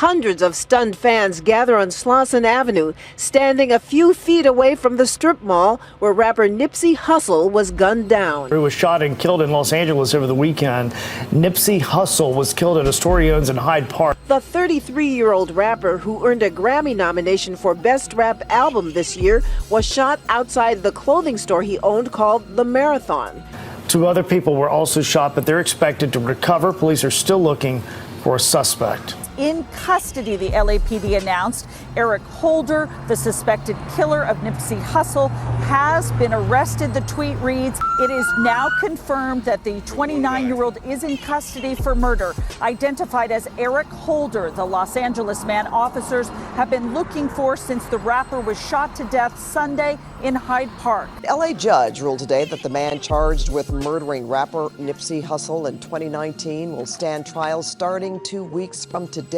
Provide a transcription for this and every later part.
Hundreds of stunned fans gather on Slauson Avenue, standing a few feet away from the strip mall where rapper Nipsey Hussle was gunned down. He was shot and killed in Los Angeles over the weekend. Nipsey Hussle was killed at a store he owns in Hyde Park. The 33-year-old rapper, who earned a Grammy nomination for Best Rap Album this year, was shot outside the clothing store he owned called The Marathon. 2 other people were also shot, but they're expected to recover. Police are still looking for a suspect. In custody, the LAPD announced Eric Holder, the suspected killer of Nipsey Hussle, has been arrested. The tweet reads, "It is now confirmed that the 29-year-old is in custody for murder." Identified as Eric Holder, the Los Angeles man officers have been looking for since the rapper was shot to death Sunday in Hyde Park. An LA judge ruled today that the man charged with murdering rapper Nipsey Hussle in 2019 will stand trial starting 2 weeks from today.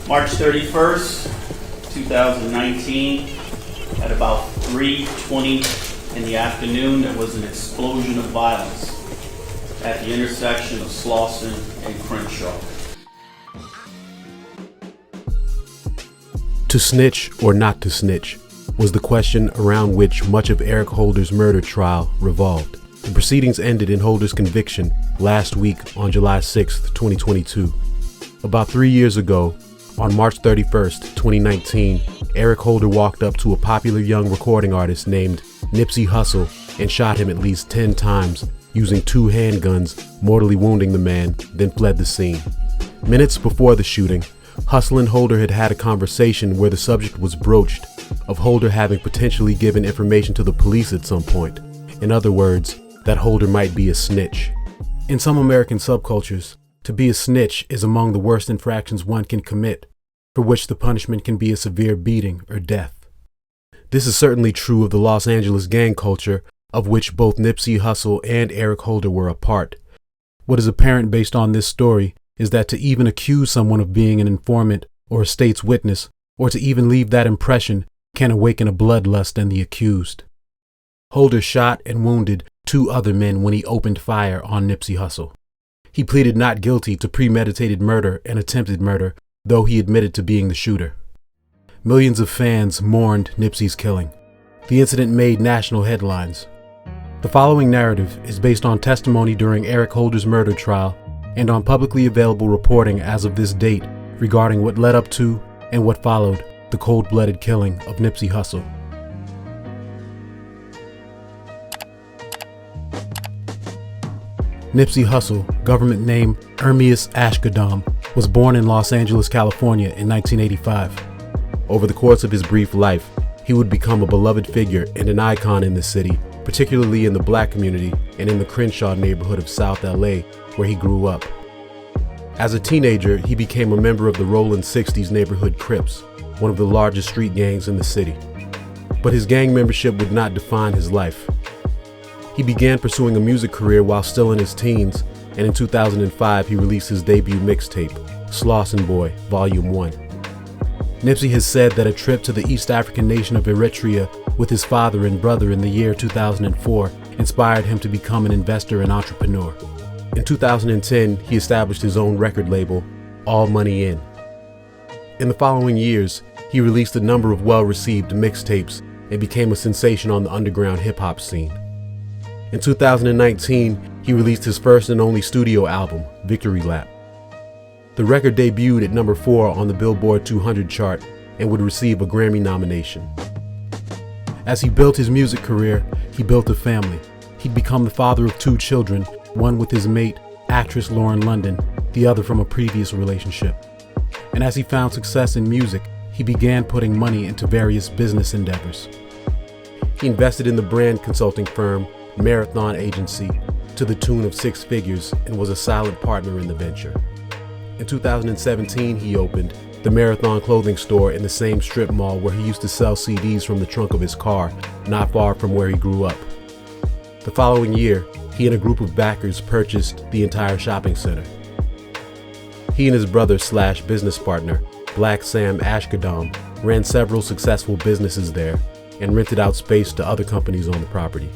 March 31st, 2019, at about 3:20 in the afternoon, there was an explosion of violence at the intersection of Slauson and Crenshaw. To snitch or not to snitch was the question around which much of Eric Holder's murder trial revolved. The proceedings ended in Holder's conviction last week on July 6, 2022. About 3 years ago, on March 31st, 2019, Eric Holder walked up to a popular young recording artist named Nipsey Hussle and shot him at least 10 times using 2 handguns, mortally wounding the man, then fled the scene. Minutes before the shooting, Hussle and Holder had had a conversation where the subject was broached of Holder having potentially given information to the police at some point. In other words, that Holder might be a snitch. In some American subcultures, to be a snitch is among the worst infractions one can commit, for which the punishment can be a severe beating or death. This is certainly true of the Los Angeles gang culture, of which both Nipsey Hussle and Eric Holder were a part. What is apparent based on this story is that to even accuse someone of being an informant or a state's witness, or to even leave that impression, can awaken a bloodlust in the accused. Holder shot and wounded 2 other men when he opened fire on Nipsey Hussle. He pleaded not guilty to premeditated murder and attempted murder, though he admitted to being the shooter. Millions of fans mourned Nipsey's killing. The incident made national headlines. The following narrative is based on testimony during Eric Holder's murder trial and on publicly available reporting as of this date regarding what led up to and what followed the cold-blooded killing of Nipsey Hussle. Nipsey Hussle, government name Ermias Asghedom, was born in Los Angeles, California in 1985. Over the course of his brief life, he would become a beloved figure and an icon in the city, particularly in the black community and in the Crenshaw neighborhood of South LA, where he grew up. As a teenager, he became a member of the Rollin' 60s neighborhood Crips, one of the largest street gangs in the city. But his gang membership would not define his life. He began pursuing a music career while still in his teens, and in 2005 he released his debut mixtape, Slauson Boy, Volume 1. Nipsey has said that a trip to the East African nation of Eritrea with his father and brother in the year 2004 inspired him to become an investor and entrepreneur. In 2010, he established his own record label, All Money In. In the following years, he released a number of well-received mixtapes and became a sensation on the underground hip-hop scene. In 2019, he released his first and only studio album, Victory Lap. The record debuted at number 4 on the Billboard 200 chart and would receive a Grammy nomination. As he built his music career, he built a family. He'd become the father of 2 children, one with his mate, actress Lauren London, the other from a previous relationship. And as he found success in music, he began putting money into various business endeavors. He invested in the brand consulting firm Marathon Agency to the tune of 6 figures and was a silent partner in the venture. In 2017, he opened the Marathon clothing store in the same strip mall where he used to sell CDs from the trunk of his car, not far from where he grew up. The following year, he and a group of backers purchased the entire shopping center. He and his brother/business partner, Black Sam Asghedom, ran several successful businesses there and rented out space to other companies on the property.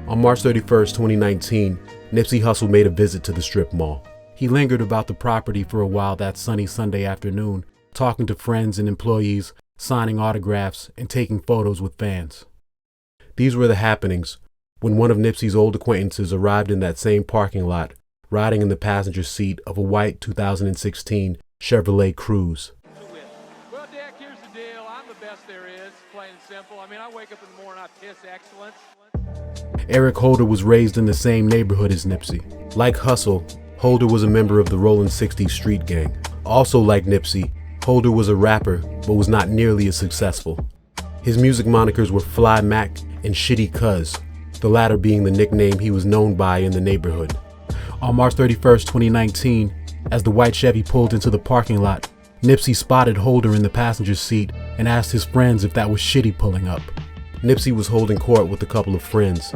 On March 31st, 2019, Nipsey Hussle made a visit to the strip mall. He lingered about the property for a while that sunny Sunday afternoon talking to friends and employees, signing autographs, and taking photos with fans. These were the happenings when one of Nipsey's old acquaintances arrived in that same parking lot, riding in the passenger seat of a white 2016 Chevrolet Cruze. Well, Dick, here's the deal. I'm the best there is, plain and simple. I mean, I wake up in the morning, I piss excellence. Eric Holder was raised in the same neighborhood as Nipsey. Like Hussle, Holder was a member of the Rollin' 60s street gang. Also like Nipsey, Holder was a rapper, but was not nearly as successful. His music monikers were Fly Mac and Shitty Cuz, the latter being the nickname he was known by in the neighborhood. On March 31st, 2019, as the white Chevy pulled into the parking lot, Nipsey spotted Holder in the passenger seat and asked his friends if that was Shitty pulling up. Nipsey was holding court with a couple of friends.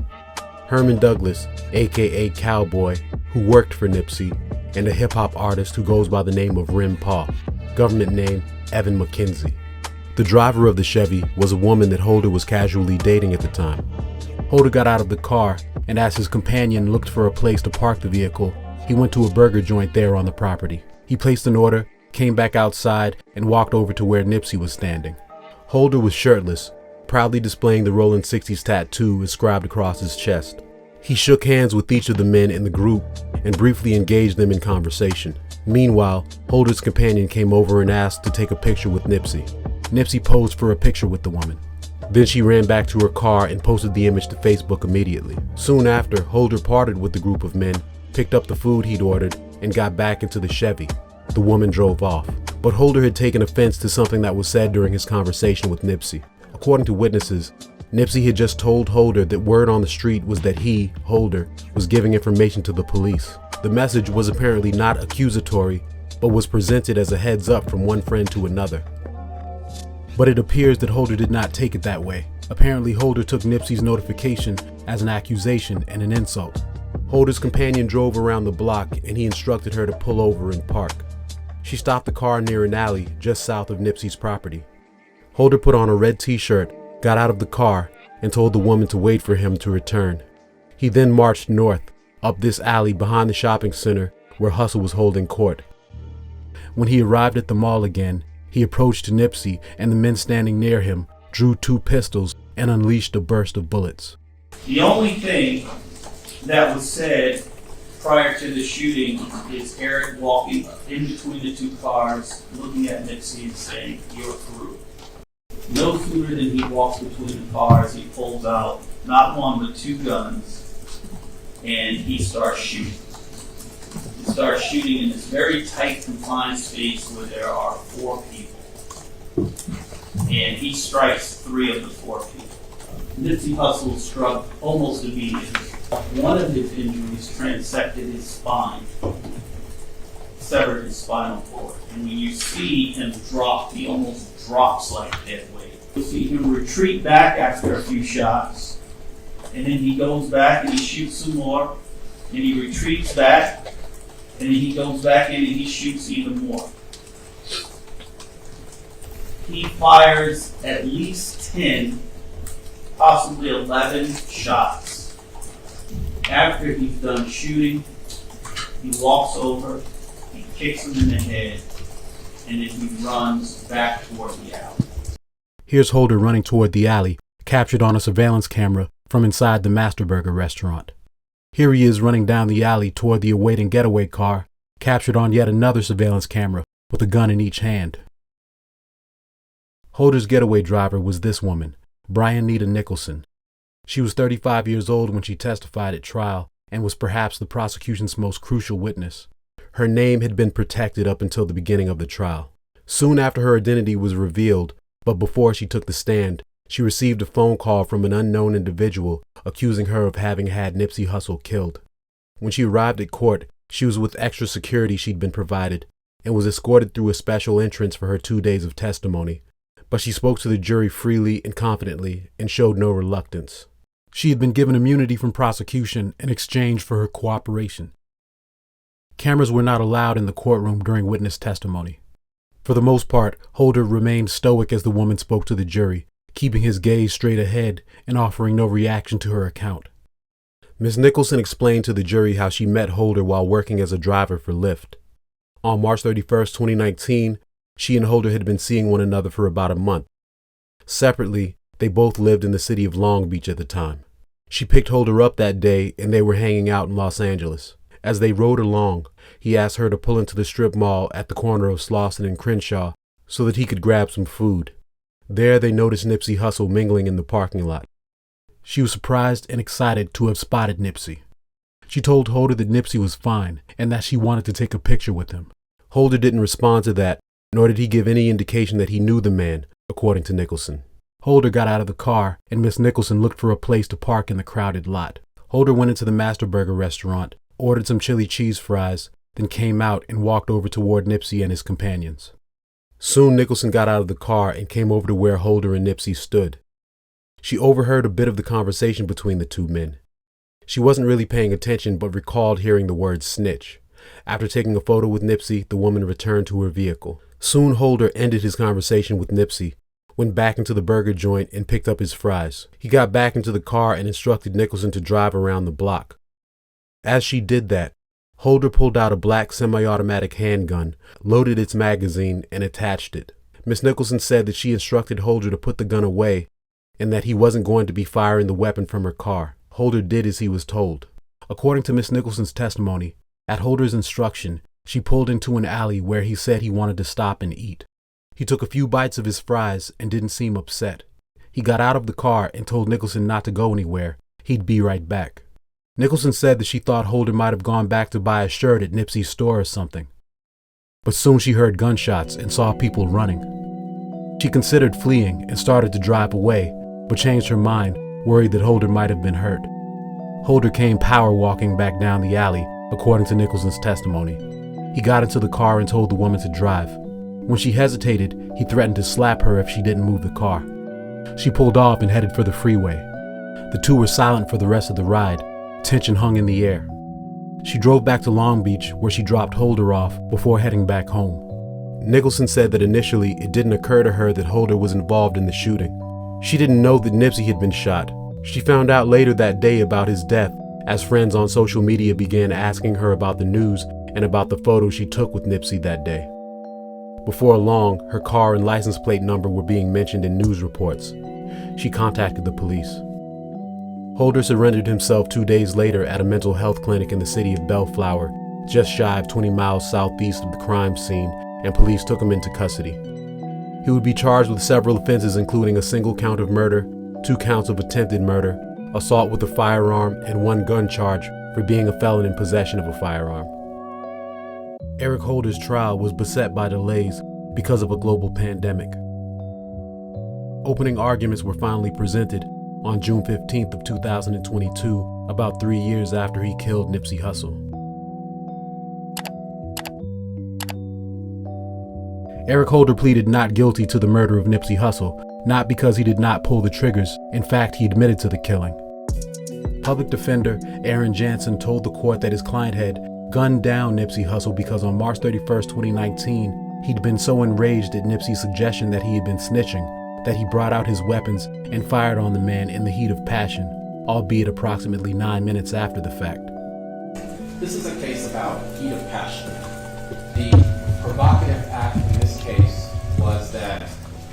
Herman Douglas, aka Cowboy, who worked for Nipsey, and a hip-hop artist who goes by the name of Rim Paw, government name Evan McKenzie. The driver of the Chevy was a woman that Holder was casually dating at the time. Holder got out of the car, and as his companion looked for a place to park the vehicle, he went to a burger joint there on the property. He placed an order, came back outside, and walked over to where Nipsey was standing. Holder was shirtless, proudly displaying the Rollin' 60s tattoo inscribed across his chest. He shook hands with each of the men in the group and briefly engaged them in conversation. Meanwhile, Holder's companion came over and asked to take a picture with Nipsey. Nipsey posed for a picture with the woman. Then she ran back to her car and posted the image to Facebook immediately. Soon after, Holder parted with the group of men, picked up the food he'd ordered, and got back into the Chevy. The woman drove off. But Holder had taken offense to something that was said during his conversation with Nipsey. According to witnesses, Nipsey had just told Holder that word on the street was that he, Holder, was giving information to the police. The message was apparently not accusatory, but was presented as a heads up from one friend to another. But it appears that Holder did not take it that way. Apparently, Holder took Nipsey's notification as an accusation and an insult. Holder's companion drove around the block and he instructed her to pull over and park. She stopped the car near an alley just south of Nipsey's property. Holder put on a red t-shirt, got out of the car, and told the woman to wait for him to return. He then marched north, up this alley behind the shopping center where Hussle was holding court. When he arrived at the mall again, he approached Nipsey and the men standing near him, drew 2 pistols, and unleashed a burst of bullets. The only thing that was said prior to the shooting is Eric walking in between the 2 cars, looking at Nipsey and saying, "You're through." No sooner than he walks between the cars, he pulls out not 1 but 2 guns, and he starts shooting. He starts shooting in this very tight, confined space where there are 4 people. And he strikes 3 of the 4 people. Nipsey Hussle struck almost immediately. One of his injuries transected his spine, severed his spinal cord. And when you see him drop, he almost drops like dead weight. You see him retreat back after a few shots, and then he goes back and he shoots some more, and he retreats back, and then he goes back in and he shoots even more. He fires at least 10, possibly 11 shots. After he's done shooting, he walks over, he kicks him in the head, and then he runs back toward the alley. Here's Holder running toward the alley, captured on a surveillance camera from inside the Master Burger restaurant. Here he is running down the alley toward the awaiting getaway car, captured on yet another surveillance camera with a gun in each hand. Holder's getaway driver was this woman, Brianita Nicholson. She was 35 years old when she testified at trial and was perhaps the prosecution's most crucial witness. Her name had been protected up until the beginning of the trial. Soon after her identity was revealed, but before she took the stand, she received a phone call from an unknown individual accusing her of having had Nipsey Hussle killed. When she arrived at court, she was with extra security she'd been provided and was escorted through a special entrance for her 2 days of testimony. But she spoke to the jury freely and confidently and showed no reluctance. She had been given immunity from prosecution in exchange for her cooperation. Cameras were not allowed in the courtroom during witness testimony. For the most part, Holder remained stoic as the woman spoke to the jury, keeping his gaze straight ahead and offering no reaction to her account. Ms. Nicholson explained to the jury how she met Holder while working as a driver for Lyft. On March 31st, 2019, She and Holder had been seeing one another for about a month. Separately, they both lived in the city of Long Beach at the time. She picked Holder up that day and they were hanging out in Los Angeles. As they rode along, he asked her to pull into the strip mall at the corner of Slauson and Crenshaw so that he could grab some food. There they noticed Nipsey Hussle mingling in the parking lot. She was surprised and excited to have spotted Nipsey. She told Holder that Nipsey was fine and that she wanted to take a picture with him. Holder didn't respond to that, nor did he give any indication that he knew the man, according to Nicholson. Holder got out of the car and Miss Nicholson looked for a place to park in the crowded lot. Holder went into the Master Burger restaurant, ordered some chili cheese fries, then came out and walked over toward Nipsey and his companions. Soon Nicholson got out of the car and came over to where Holder and Nipsey stood. She overheard a bit of the conversation between the two men. She wasn't really paying attention but recalled hearing the word snitch. After taking a photo with Nipsey, the woman returned to her vehicle. Soon Holder ended his conversation with Nipsey, went back into the burger joint and picked up his fries. He got back into the car and instructed Nicholson to drive around the block. As she did that, Holder pulled out a black semi-automatic handgun, loaded its magazine, and attached it. Miss Nicholson said that she instructed Holder to put the gun away and that he wasn't going to be firing the weapon from her car. Holder did as he was told. According to Miss Nicholson's testimony, at Holder's instruction, she pulled into an alley where he said he wanted to stop and eat. He took a few bites of his fries and didn't seem upset. He got out of the car and told Nicholson not to go anywhere. He'd be right back. Nicholson said that she thought Holder might have gone back to buy a shirt at Nipsey's store or something. But soon she heard gunshots and saw people running. She considered fleeing and started to drive away, but changed her mind, worried that Holder might have been hurt. Holder came power walking back down the alley, according to Nicholson's testimony. He got into the car and told the woman to drive. When she hesitated, he threatened to slap her if she didn't move the car. She pulled off and headed for the freeway. The two were silent for the rest of the ride. Tension hung in the air. She drove back to Long Beach, where she dropped Holder off before heading back home. Nicholson said that initially it didn't occur to her that Holder was involved in the shooting. She didn't know that Nipsey had been shot. She found out later that day about his death as friends on social media began asking her about the news and about the photo she took with Nipsey that day. Before long, her car and license plate number were being mentioned in news reports. She contacted the police. Holder surrendered himself 2 days later at a mental health clinic in the city of Bellflower, just shy of 20 miles southeast of the crime scene, and police took him into custody. He would be charged with several offenses including a single count of murder, 2 counts of attempted murder, assault with a firearm, and 1 gun charge for being a felon in possession of a firearm. Eric Holder's trial was beset by delays because of a global pandemic. Opening arguments were finally presented on June 15th of 2022, about 3 years after he killed Nipsey Hussle. Eric Holder pleaded not guilty to the murder of Nipsey Hussle, not because he did not pull the triggers. In fact, he admitted to the killing. Public Defender Aaron Jansen told the court that his client had gunned down Nipsey Hussle because on March 31st, 2019, he'd been so enraged at Nipsey's suggestion that he had been snitching that he brought out his weapons and fired on the man in the heat of passion, albeit approximately 9 minutes after the fact. This is a case about heat of passion. The provocative act in this case was that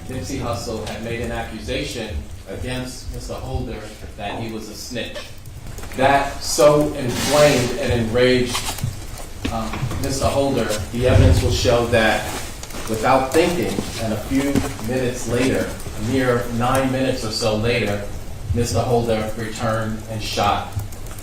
Nipsey Hussle had made an accusation against Mr. Holder that he was a snitch. That so inflamed and enraged Mr. Holder, the evidence will show that without thinking, and a few minutes later, a mere 9 minutes or so later, Mr. Holder returned and shot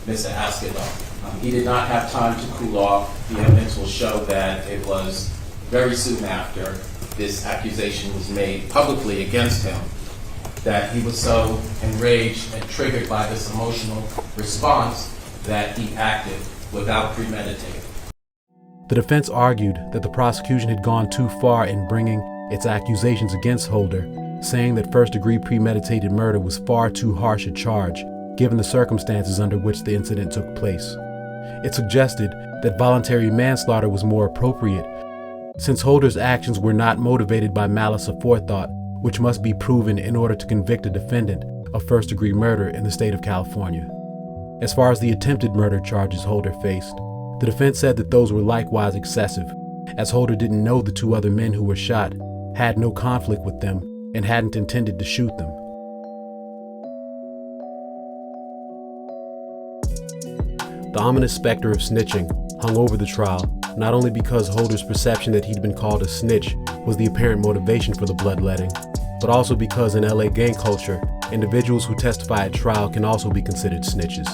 Mr. Asghedom. He did not have time to cool off. The evidence will show that it was very soon after this accusation was made publicly against him that he was so enraged and triggered by this emotional response that he acted without premeditating. The defense argued that the prosecution had gone too far in bringing its accusations against Holder, saying that first-degree premeditated murder was far too harsh a charge, given the circumstances under which the incident took place. It suggested that voluntary manslaughter was more appropriate, since Holder's actions were not motivated by malice aforethought, which must be proven in order to convict a defendant of first-degree murder in the state of California. As far as the attempted murder charges Holder faced, the defense said that those were likewise excessive, as Holder didn't know the two other men who were shot, had no conflict with them, and hadn't intended to shoot them. The ominous specter of snitching hung over the trial, not only because Holder's perception that he'd been called a snitch was the apparent motivation for the bloodletting, but also because in LA gang culture, individuals who testify at trial can also be considered snitches.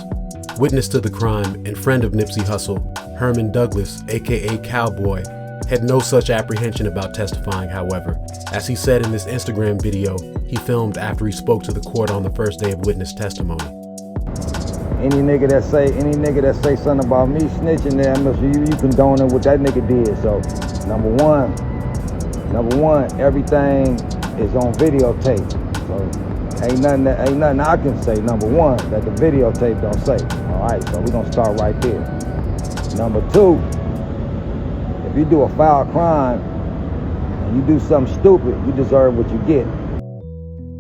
Witness to the crime and friend of Nipsey Hussle, Herman Douglas, aka Cowboy, had no such apprehension about testifying, however. As he said in this Instagram video he filmed after he spoke to the court on the first day of witness testimony. Any nigga that say something about me snitching, there, you condoning what that nigga did. So, number one, everything is on videotape. So, ain't nothing I can say. Number one, that the videotape don't say. All right, so we gonna start right there. Number two, if you do a foul crime and you do something stupid, you deserve what you get.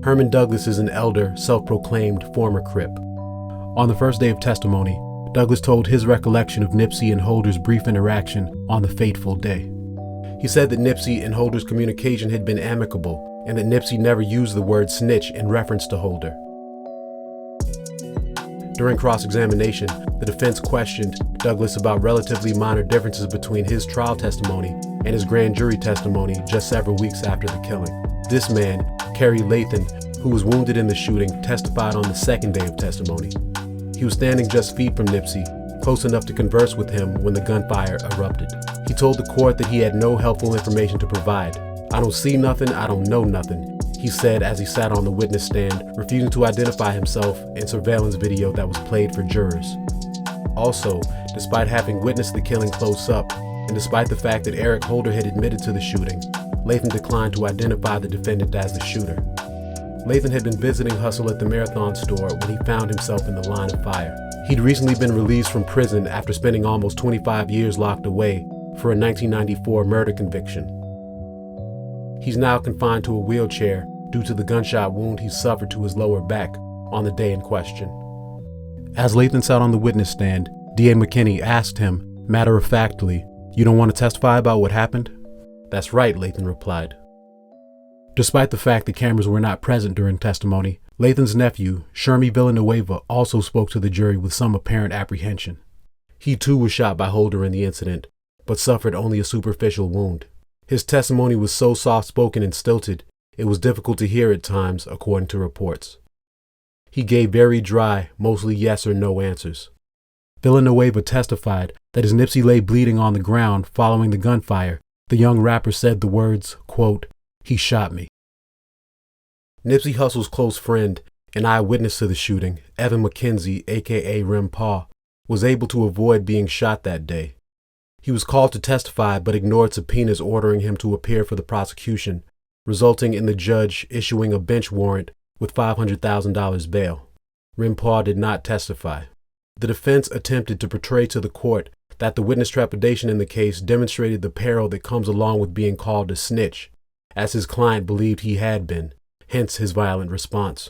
Herman Douglas is an elder, self-proclaimed former Crip. On the first day of testimony, Douglas told his recollection of Nipsey and Holder's brief interaction on the fateful day. He said that Nipsey and Holder's communication had been amicable and that Nipsey never used the word snitch in reference to Holder. During cross-examination, the defense questioned Douglas about relatively minor differences between his trial testimony and his grand jury testimony just several weeks after the killing. This man, Kerry Lathan, who was wounded in the shooting, testified on the second day of testimony. He was standing just feet from Nipsey, close enough to converse with him when the gunfire erupted. He told the court that he had no helpful information to provide. "I don't see nothing, I don't know nothing," he said as he sat on the witness stand, refusing to identify himself in surveillance video that was played for jurors. Also, despite having witnessed the killing close up, and despite the fact that Eric Holder had admitted to the shooting, Lathan declined to identify the defendant as the shooter. Lathan had been visiting Hussle at the Marathon store when he found himself in the line of fire. He'd recently been released from prison after spending almost 25 years locked away for a 1994 murder conviction. He's now confined to a wheelchair due to the gunshot wound he suffered to his lower back on the day in question. As Lathan sat on the witness stand, D.A. McKinney asked him, matter-of-factly, "You don't want to testify about what happened?" "That's right," Lathan replied. Despite the fact that cameras were not present during testimony, Lathan's nephew, Shermy Villanueva, also spoke to the jury with some apparent apprehension. He too was shot by Holder in the incident, but suffered only a superficial wound. His testimony was so soft-spoken and stilted, it was difficult to hear at times, according to reports. He gave very dry, mostly yes or no answers. Villanueva testified that as Nipsey lay bleeding on the ground following the gunfire, the young rapper said the words, quote, "He shot me." Nipsey Hussle's close friend and eyewitness to the shooting, Evan McKenzie, aka Rim Paw, was able to avoid being shot that day. He was called to testify but ignored subpoenas ordering him to appear for the prosecution, resulting in the judge issuing a bench warrant with $500,000 bail. Rim Paw did not testify. The defense attempted to portray to the court that the witness trepidation in the case demonstrated the peril that comes along with being called a snitch, as his client believed he had been, hence his violent response.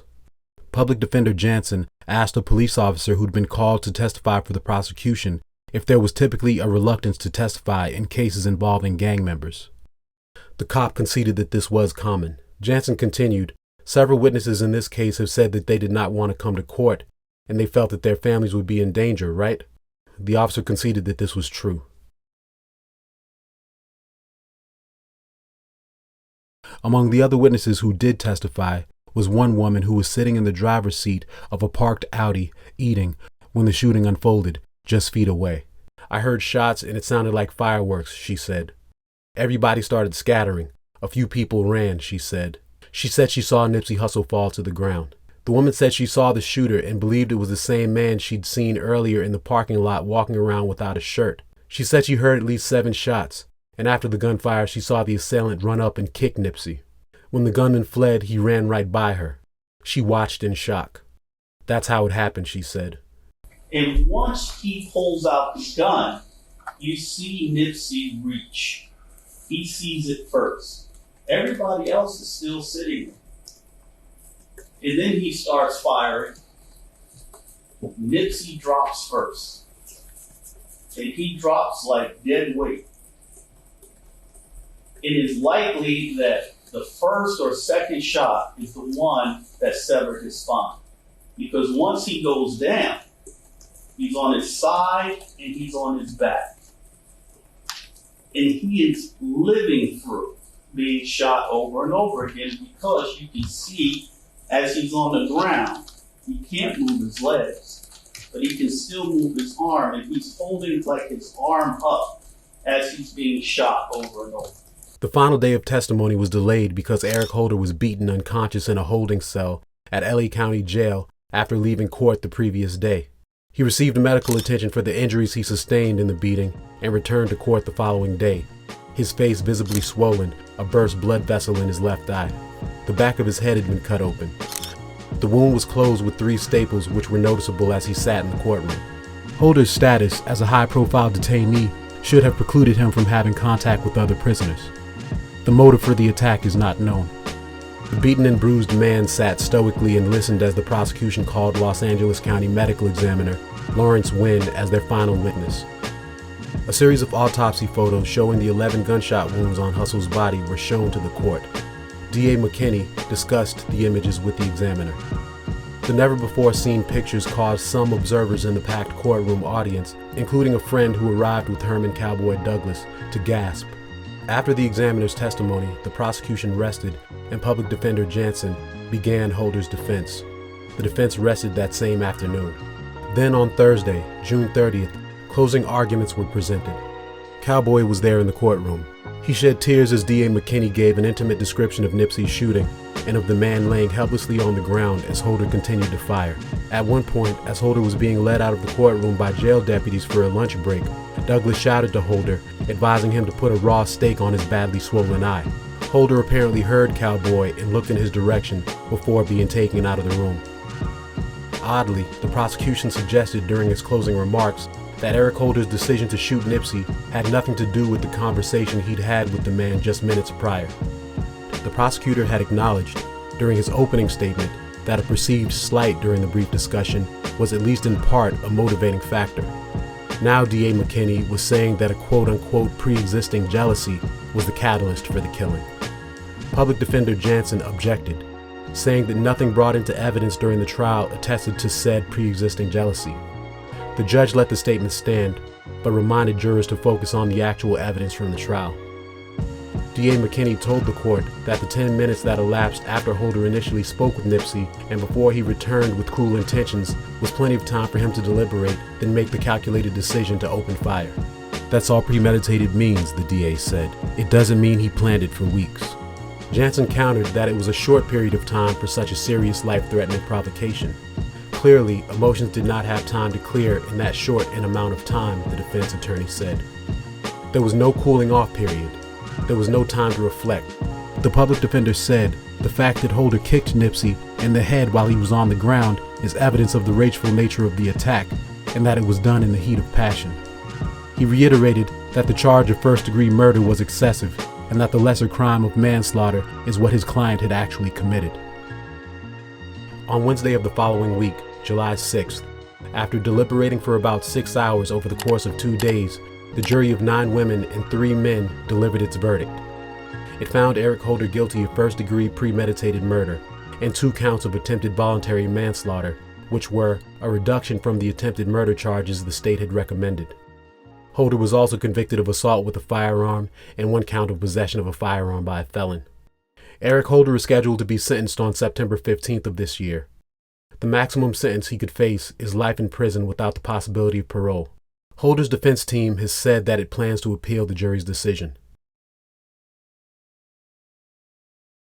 Public Defender Jansen asked a police officer who'd been called to testify for the prosecution if there was typically a reluctance to testify in cases involving gang members. The cop conceded that this was common. Jansen continued, "Several witnesses in this case have said that they did not want to come to court, and they felt that their families would be in danger, right?" The officer conceded that this was true. Among the other witnesses who did testify was one woman who was sitting in the driver's seat of a parked Audi eating when the shooting unfolded, just feet away. "I heard shots and it sounded like fireworks," she said. "Everybody started scattering. A few people ran," she said. She said she saw Nipsey Hussle fall to the ground. The woman said she saw the shooter and believed it was the same man she'd seen earlier in the parking lot walking around without a shirt. She said she heard at least 7 shots, and after the gunfire she saw the assailant run up and kick Nipsey. When the gunman fled, he ran right by her. She watched in shock. "That's how it happened," she said. And once he pulls out the gun, you see Nipsey reach. He sees it first. Everybody else is still sitting there. And then he starts firing. Nipsey drops first. And he drops like dead weight. it is likely that the first or second shot is the one that severed his spine. Because once he goes down, he's on his side and he's on his back. And he is living through being shot over and over again, because you can see as he's on the ground, he can't move his legs, but he can still move his arm, and he's holding like his arm up as he's being shot over and over. The final day of testimony was delayed because Eric Holder was beaten unconscious in a holding cell at LA County Jail after leaving court the previous day. He received medical attention for the injuries he sustained in the beating and returned to court the following day, his face visibly swollen, a burst blood vessel in his left eye. The back of his head had been cut open. The wound was closed with 3 staples, which were noticeable as he sat in the courtroom. Holder's status as a high-profile detainee should have precluded him from having contact with other prisoners. The motive for the attack is not known. The beaten and bruised man sat stoically and listened as the prosecution called Los Angeles County Medical Examiner Lawrence Wynn as their final witness. A series of autopsy photos showing the 11 gunshot wounds on Hussle's body were shown to the court. D.A. McKinney discussed the images with the examiner. The never-before-seen pictures caused some observers in the packed courtroom audience, including a friend who arrived with Herman Cowboy Douglas, to gasp. After the examiner's testimony, the prosecution rested and Public Defender Jansen began Holder's defense. The defense rested that same afternoon. Then on Thursday, June 30th, closing arguments were presented. Cowboy was there in the courtroom. He shed tears as D.A. McKinney gave an intimate description of Nipsey's shooting and of the man laying helplessly on the ground as Holder continued to fire. At one point, as Holder was being led out of the courtroom by jail deputies for a lunch break, Douglas shouted to Holder, advising him to put a raw steak on his badly swollen eye. Holder apparently heard Cowboy and looked in his direction before being taken out of the room. Oddly, the prosecution suggested during its closing remarks that Eric Holder's decision to shoot Nipsey had nothing to do with the conversation he'd had with the man just minutes prior. The prosecutor had acknowledged, during his opening statement, that a perceived slight during the brief discussion was at least in part a motivating factor. Now D.A. McKinney was saying that a quote-unquote pre-existing jealousy was the catalyst for the killing. Public Defender Jansen objected, saying that nothing brought into evidence during the trial attested to said pre-existing jealousy. The judge let the statement stand, but reminded jurors to focus on the actual evidence from the trial. D.A. McKinney told the court that the 10 minutes that elapsed after Holder initially spoke with Nipsey and before he returned with cruel intentions was plenty of time for him to deliberate, then make the calculated decision to open fire. That's all premeditated means, the DA said. It doesn't mean he planned it for weeks. Jansen countered that it was a short period of time for such a serious life-threatening provocation. Clearly, emotions did not have time to clear in that short an amount of time, the defense attorney said. There was no cooling off period. There was no time to reflect. The public defender said the fact that Holder kicked Nipsey in the head while he was on the ground is evidence of the rageful nature of the attack and that it was done in the heat of passion. He reiterated that the charge of first-degree murder was excessive and that the lesser crime of manslaughter is what his client had actually committed. On Wednesday of the following week, July 6th, after deliberating for about 6 hours over the course of 2 days, the jury of 9 women and 3 men delivered its verdict. It found Eric Holder guilty of first-degree premeditated murder and 2 counts of attempted voluntary manslaughter, which were a reduction from the attempted murder charges the state had recommended. Holder was also convicted of assault with a firearm and 1 count of possession of a firearm by a felon. Eric Holder is scheduled to be sentenced on September 15th of this year. The maximum sentence he could face is life in prison without the possibility of parole. Holder's defense team has said that it plans to appeal the jury's decision.